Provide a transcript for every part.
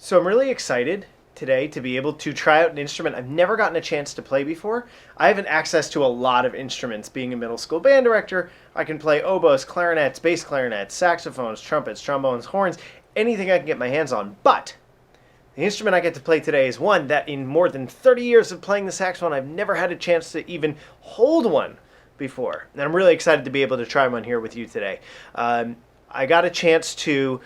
So I'm really excited today to be able to try out an instrument I've never gotten a chance to play before. I have access to a lot of instruments. Being a middle school band director, I can play oboes, clarinets, bass clarinets, saxophones, trumpets, trombones, horns, anything I can get my hands on. But the instrument I get to play today is one that in more than 30 years of playing the saxophone, I've never had a chance to even hold one before. And I'm really excited to be able to try one here with you today. I got a chance to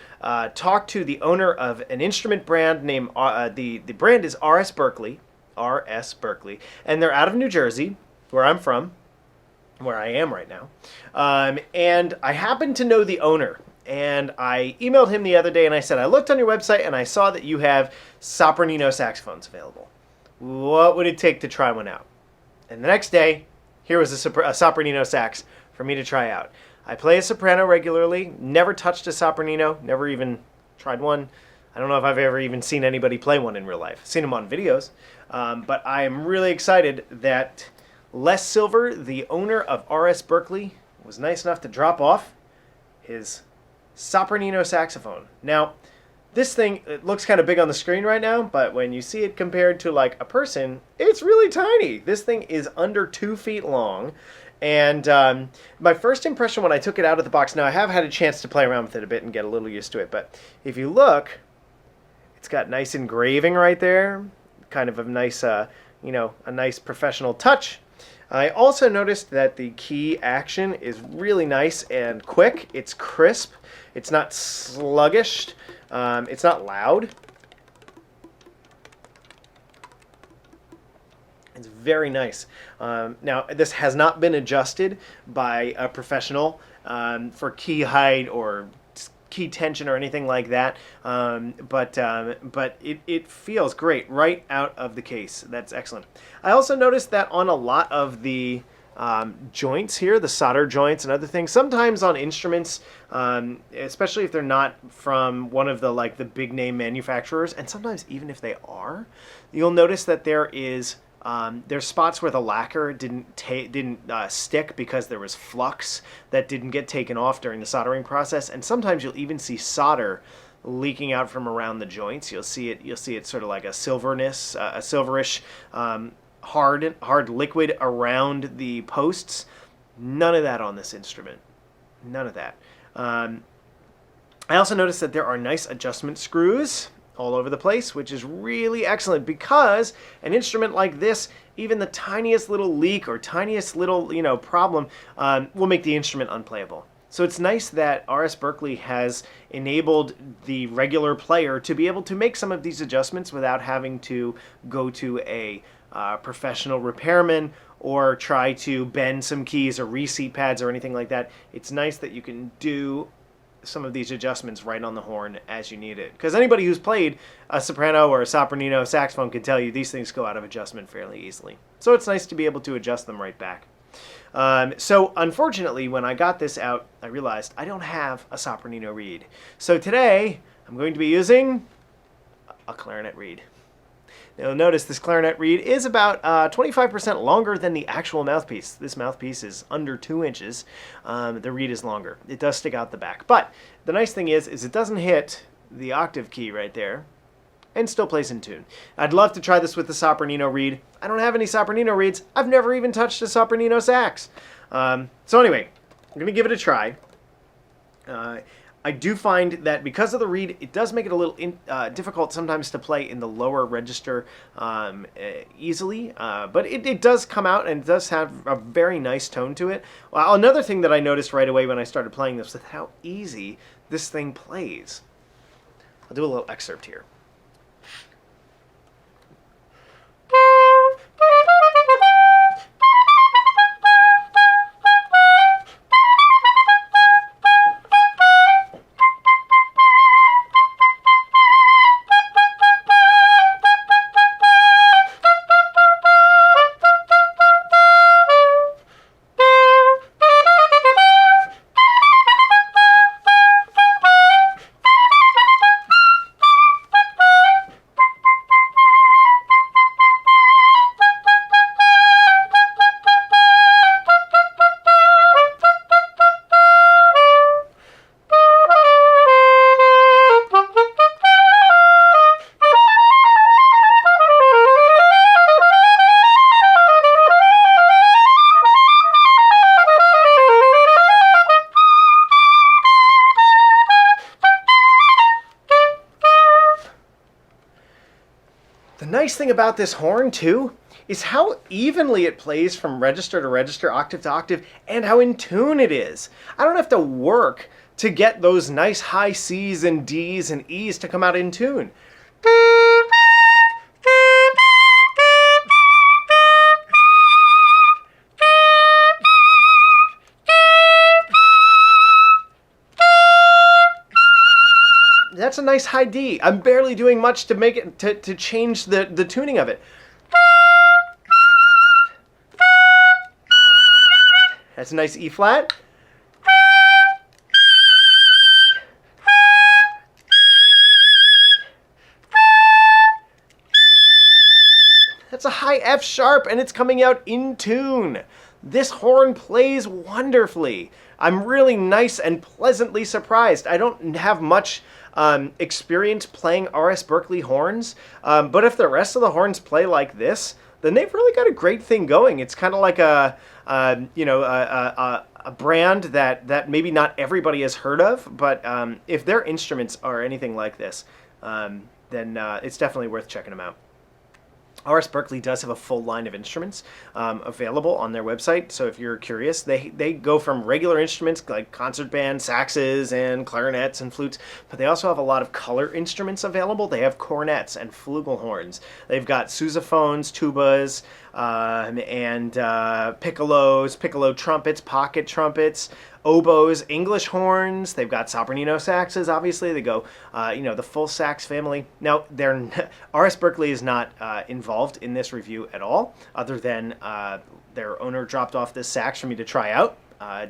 talk to the owner of an instrument brand named, the brand is RS Berkeley, and they're out of New Jersey, where I'm from, where I am right now. And I happen to know the owner, and I emailed him the other day and I said, I looked on your website and I saw that you have Sopranino saxophones available. What would it take to try one out? And the next day, here was a Sopranino sax for me to try out. I play a soprano regularly, never touched a Sopranino, never even tried one. I don't know if I've ever even seen anybody play one in real life. I've seen them on videos, but I am really excited that Les Silver, the owner of RS Berkeley, was nice enough to drop off his Sopranino saxophone. Now, this thing, it looks kind of big on the screen right now, but when you see it compared to like a person, it's really tiny. This thing is under 2 feet long. And my first impression when I took it out of the box, now I have had a chance to play around with it a bit and get a little used to it, but if you look, it's got nice engraving right there, kind of a nice, a nice professional touch. I also noticed that the key action is really nice and quick. It's crisp. It's not sluggish. It's not loud. It's very nice. Now, this has not been adjusted by a professional for key height or key tension or anything like that, but it feels great right out of the case. That's excellent. I also noticed that on a lot of the joints here, the solder joints and other things, sometimes on instruments, especially if they're not from one of the big name manufacturers, and sometimes even if they are, you'll notice that there's spots where the lacquer didn't stick because there was flux that didn't get taken off during the soldering process, and sometimes you'll even see solder leaking out from around the joints. You'll see it sort of like a silverish hard liquid around the posts. None of that on this instrument. None of that. I also noticed that there are nice adjustment screws all over the place, which is really excellent because an instrument like this, even the tiniest little leak or tiniest little problem will make the instrument unplayable. So it's nice that RS Berkeley has enabled the regular player to be able to make some of these adjustments without having to go to a professional repairman or try to bend some keys or reseat pads or anything like that. It's nice that you can do some of these adjustments right on the horn as you need it. Because anybody who's played a soprano or a Sopranino saxophone can tell you these things go out of adjustment fairly easily. So it's nice to be able to adjust them right back. So unfortunately, when I got this out, I realized I don't have a Sopranino Reed. So today, I'm going to be using a Clarinet Reed. Now notice this Clarinet Reed is about 25% longer than the actual mouthpiece. This mouthpiece is under 2 inches. The reed is longer. It does stick out the back. But the nice thing is it doesn't hit the octave key right there and still plays in tune. I'd love to try this with the Sopranino Reed. I don't have any Sopranino Reeds. I've never even touched a Sopranino sax. So anyway, I'm going to give it a try. I do find that because of the reed, it does make it a little difficult sometimes to play in the lower register easily, but it does come out and it does have a very nice tone to it. Well, another thing that I noticed right away when I started playing this was how easy this thing plays. I'll do a little excerpt here. The nice thing about this horn, too, is how evenly it plays from register to register, octave to octave, and how in tune it is. I don't have to work to get those nice high C's and D's and E's to come out in tune. That's a nice high D. I'm barely doing much to make it to change the tuning of it. That's a nice E flat. That's a high F sharp, and it's coming out in tune. This horn plays wonderfully. I'm really nice and pleasantly surprised. I don't have much experience playing RS Berkeley horns, but if the rest of the horns play like this, then they've really got a great thing going. It's kind of like a brand that maybe not everybody has heard of, but if their instruments are anything like this, then it's definitely worth checking them out. RS Berkeley does have a full line of instruments available on their website, so if you're curious, they go from regular instruments like concert band, saxes, and clarinets and flutes, but they also have a lot of color instruments available. They have cornets and flugelhorns. They've got sousaphones, tubas, and piccolos, piccolo trumpets, pocket trumpets, oboes, English horns. They've got Sopranino saxes, obviously. They go, the full sax family. Now, RS Berkeley is not involved in this review at all, other than their owner dropped off this sax for me to try out.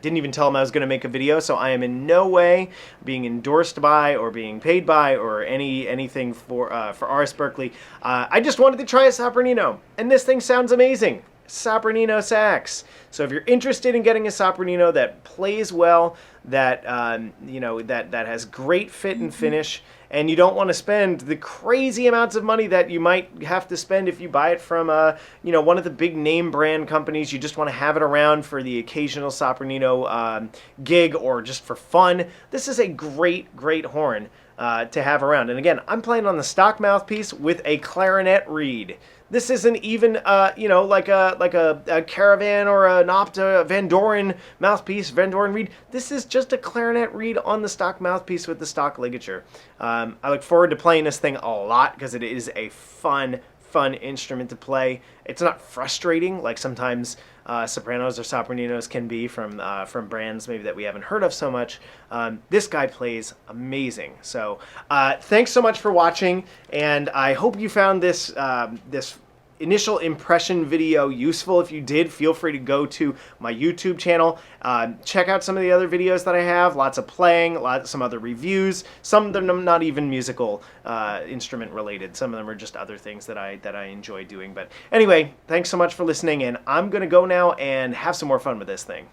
Didn't even tell him I was going to make a video, so I am in no way being endorsed by or being paid by or anything for RS Berkeley. I just wanted to try a Sopranino, and this thing sounds amazing. Sopranino sax. So if you're interested in getting a Sopranino that plays well, that that has great fit and finish, and you don't want to spend the crazy amounts of money that you might have to spend if you buy it from one of the big name brand companies, you just want to have it around for the occasional Sopranino gig or just for fun, this is a great horn to have around. And again, I'm playing on the stock mouthpiece with a Clarinet Reed. This isn't even, like a Caravan or an Opta Van Doren mouthpiece, Van Doren Reed. This is just a Clarinet Reed on the stock mouthpiece with the stock ligature. I look forward to playing this thing a lot because it is a fun instrument to play. It's not frustrating like sometimes sopranos or sopraninos can be from brands maybe that we haven't heard of so much. This guy plays amazing. So thanks so much for watching, and I hope you found this initial impression video useful. If you did, feel free to go to my YouTube channel, check out some of the other videos that I have, lots of playing, some other reviews, some of them not even musical instrument related, some of them are just other things that I enjoy doing. But anyway, thanks so much for listening, and I'm gonna go now and have some more fun with this thing.